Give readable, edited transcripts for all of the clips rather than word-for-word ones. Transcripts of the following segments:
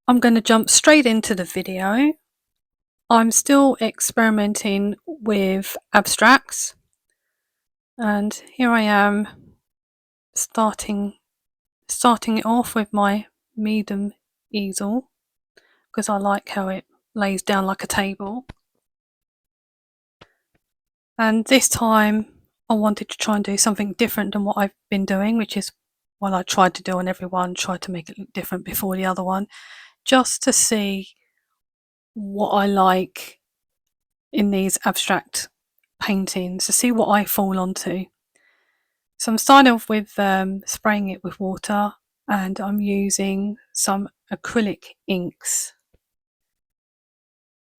I'm going to jump straight into the video. I'm still experimenting with abstracts, and here I am starting it off with my medium easel because I like how it lays down like a table. And this time I wanted to try and do something different than what I've been doing, which is what I tried to do on everyone, tried to make it look different before the other one, just to see what I like in these abstract paintings, to see what I fall onto. So I'm starting off with spraying it with water, and I'm using some acrylic inks.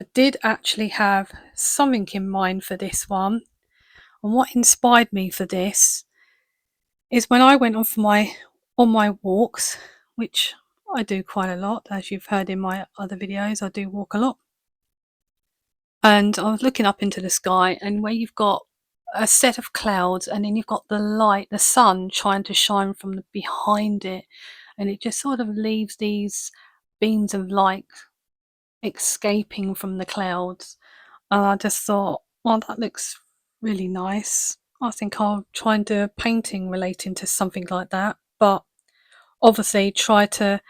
I did actually have something in mind for this one, and what inspired me for this is when I went on my walks, which I do quite a lot, as you've heard in my other videos. I do walk a lot. And I was looking up into the sky, and where you've got a set of clouds and then you've got the light, the sun trying to shine from behind it, and it just sort of leaves these beams of light escaping from the clouds. And I just thought, well, that looks really nice. I think I'll try and do a painting relating to something like that, but obviously try to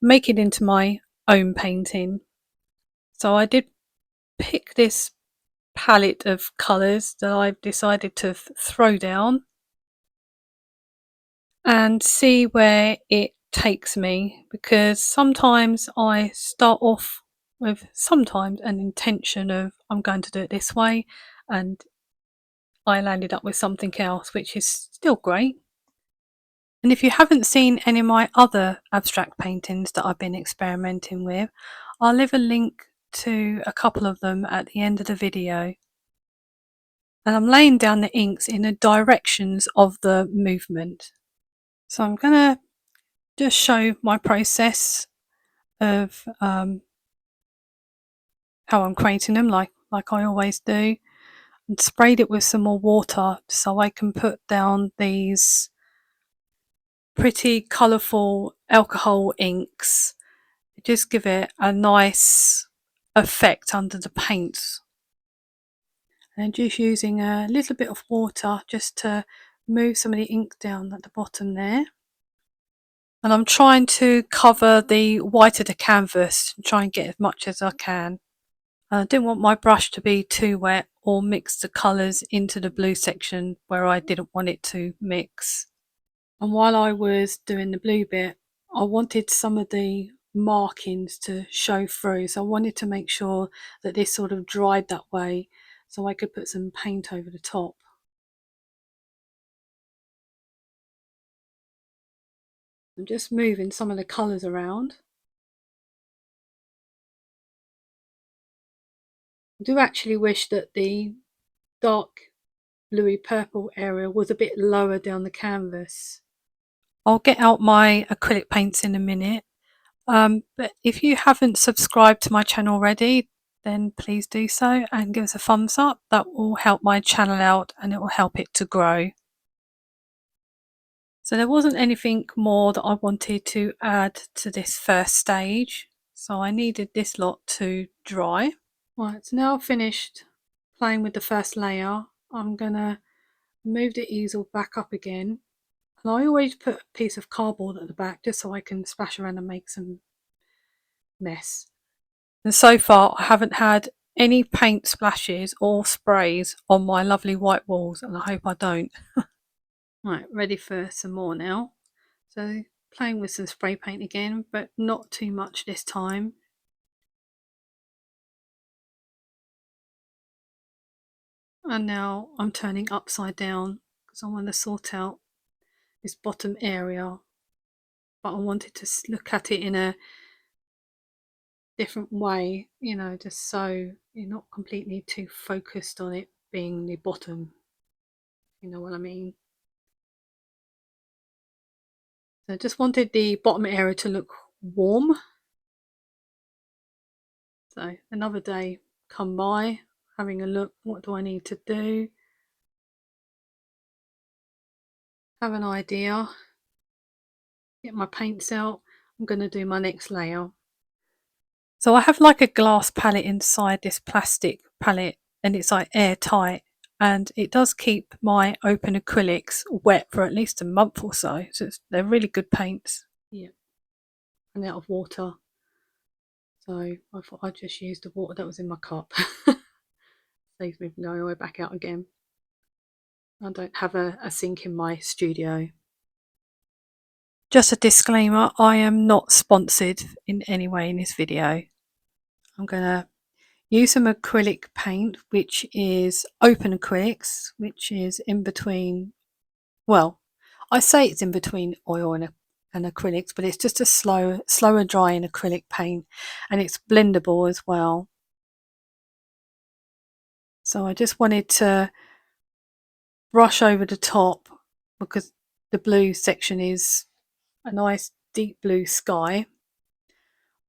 make it into my own painting. So I did pick this palette of colours that I've decided to throw down and see where it takes me, because sometimes I start off with sometimes an intention of I'm going to do it this way, and I landed up with something else, which is still great. And if you haven't seen any of my other abstract paintings that I've been experimenting with, I'll leave a link to a couple of them at the end of the video. And I'm laying down the inks in the directions of the movement. So I'm going to just show my process of how I'm creating them, like I always do, and sprayed it with some more water so I can put down these pretty colourful alcohol inks. Just give it a nice effect under the paints. And just using a little bit of water just to move some of the ink down at the bottom there. And I'm trying to cover the white of the canvas and try and get as much as I can. I didn't want my brush to be too wet or mix the colours into the blue section where I didn't want it to mix. And while I was doing the blue bit, I wanted some of the markings to show through, so I wanted to make sure that this sort of dried that way so I could put some paint over the top. I'm just moving some of the colours around. I do actually wish that the dark bluey purple area was a bit lower down the canvas. I'll get out my acrylic paints in a minute, but if you haven't subscribed to my channel already, then please do so and give us a thumbs up. That will help my channel out and it will help it to grow. So there wasn't anything more that I wanted to add to this first stage, so I needed this lot to dry. Right, it's now finished playing with the first layer. I'm gonna move the easel back up again, and I always put a piece of cardboard at the back just so I can splash around and make some mess. And so far I haven't had any paint splashes or sprays on my lovely white walls, and I hope I don't. Right, ready for some more now. So playing with some spray paint again, but not too much this time. And now I'm turning upside down because I want to sort out this bottom area, but I wanted to look at it in a different way, you know, just so you're not completely too focused on it being the bottom, you know what I mean. So I just wanted the bottom area to look warm. So another day come by, having a look, what do I need to do, have an idea, get my paints out. I'm going to do my next layer. So I have like a glass palette inside this plastic palette, and it's like airtight, and it does keep my open acrylics wet for at least a month or so. So they're really good paints. Yeah, and out of water. So I thought I'd just use the water that was in my cup. Saves me from going all the way back out again. I don't have a sink in my studio. Just a disclaimer, I am not sponsored in any way in this video. I'm going to use some acrylic paint, which is open acrylics, which is in between, well, I say it's in between oil and acrylics, but it's just a slower drying acrylic paint, and it's blendable as well. So I just wanted to brush over the top because the blue section is a nice deep blue sky,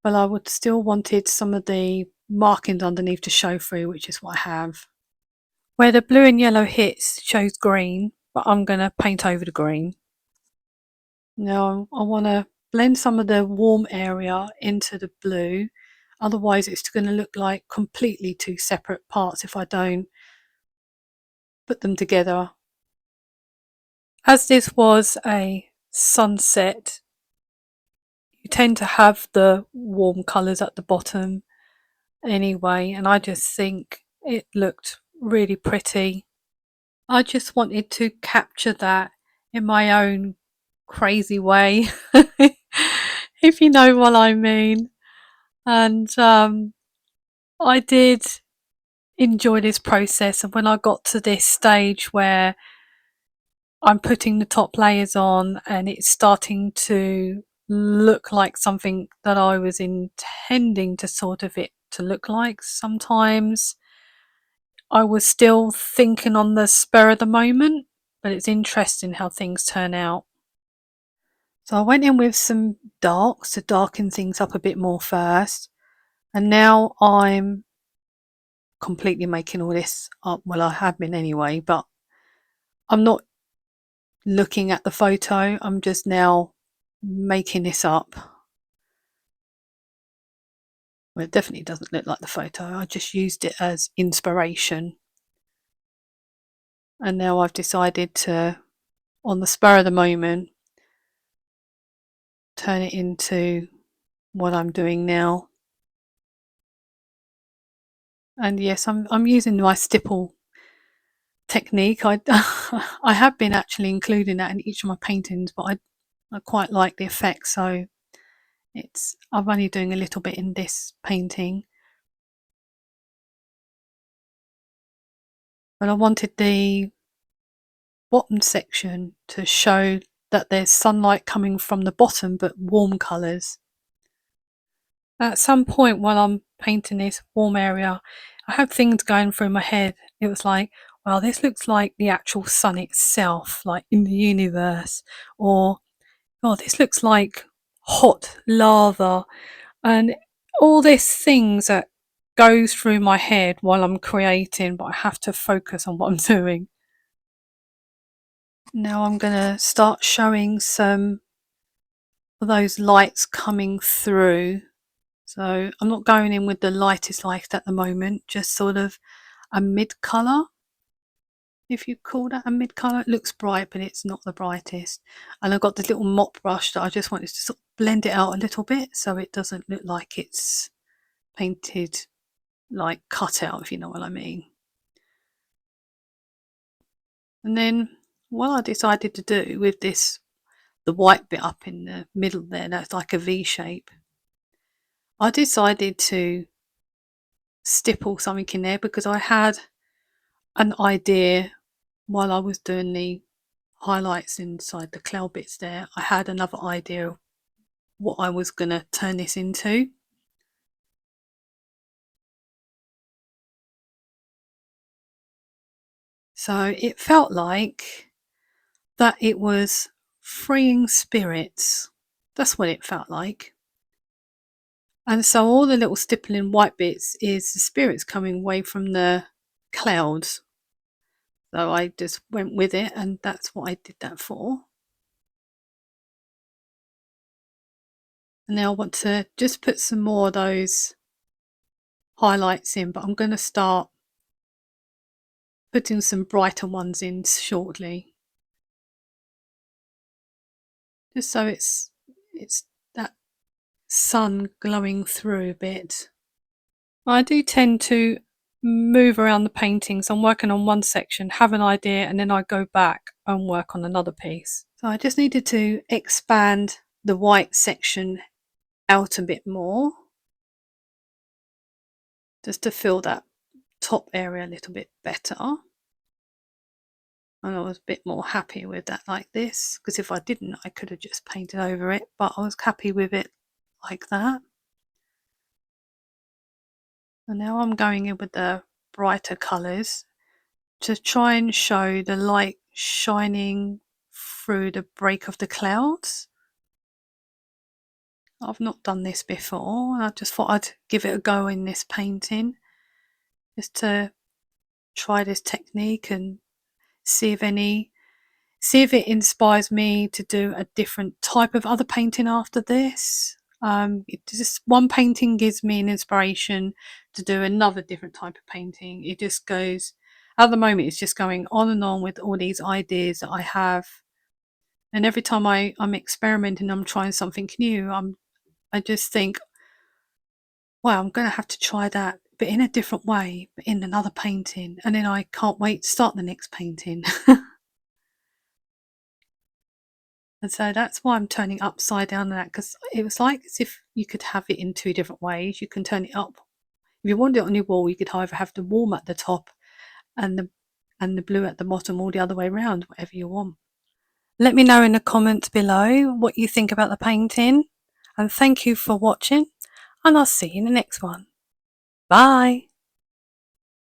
but I would still wanted some of the markings underneath to show through, which is what I have. Where the blue and yellow hits shows green, but I'm going to paint over the green. Now I want to blend some of the warm area into the blue, otherwise it's going to look like completely two separate parts if I don't put them together. As this was a sunset, you tend to have the warm colours at the bottom anyway, and I just think it looked really pretty. I just wanted to capture that in my own crazy way, if you know what I mean. And I did enjoy this process, and when I got to this stage where I'm putting the top layers on and it's starting to look like something that I was intending to sort of it to look like, sometimes I was still thinking on the spur of the moment, but it's interesting how things turn out. So I went in with some darks to darken things up a bit more first, and now I'm completely making all this up. Well, I have been anyway, but I'm not looking at the photo, I'm just now making this up. Well, it definitely doesn't look like the photo, I just used it as inspiration. And now I've decided to, on the spur of the moment, turn it into what I'm doing now. And yes, I'm using my stipple technique. I I have been actually including that in each of my paintings, but I quite like the effect, so I'm only doing a little bit in this painting. But I wanted the bottom section to show that there's sunlight coming from the bottom, but warm colours. At some point while I'm painting this warm area, I had things going through my head. It was like, well, this looks like the actual sun itself, like in the universe, or oh, this looks like hot lava, and all these things that goes through my head while I'm creating, but I have to focus on what I'm doing. Now I'm going to start showing some of those lights coming through. So I'm not going in with the lightest light at the moment, just sort of a mid colour, if you call that a mid colour. It looks bright, but it's not the brightest. And I've got this little mop brush that I just wanted to sort of blend it out a little bit so it doesn't look like it's painted like cut out, if you know what I mean. And then what I decided to do with this, the white bit up in the middle there, that's like a V shape, I decided to stipple something in there because I had an idea while I was doing the highlights inside the cloud bits there. I had another idea of what I was going to turn this into. So it felt like that it was freeing spirits. That's what it felt like. And so all the little stippling white bits is the spirits coming away from the clouds. So I just went with it, and that's what I did that for. And now I want to just put some more of those highlights in, but I'm going to start putting some brighter ones in shortly, just so it's that sun glowing through a bit. I do tend to move around the paintings. I'm working on one section, have an idea, and then I go back and work on another piece. So I just needed to expand the white section out a bit more, just to fill that top area a little bit better. And I was a bit more happy with that like this, because if I didn't, I could have just painted over it, but I was happy with it like that. And now I'm going in with the brighter colours to try and show the light shining through the break of the clouds. I've not done this before, and I just thought I'd give it a go in this painting, just to try this technique and see if it inspires me to do a different type of other painting after this. Just one painting gives me an inspiration to do another different type of painting. It just goes, at the moment it's just going on and on with all these ideas that I have, and every time I'm experimenting, I'm trying something new, I just think, well, I'm going to have to try that, but in a different way, but in another painting, and then I can't wait to start the next painting. And so that's why I'm turning upside down that, because it was like as if you could have it in two different ways. You can turn it up. If you want it on your wall, you could either have the warm at the top and the blue at the bottom, or the other way around, whatever you want. Let me know in the comments below what you think about the painting, and thank you for watching, and I'll see you in the next one. Bye!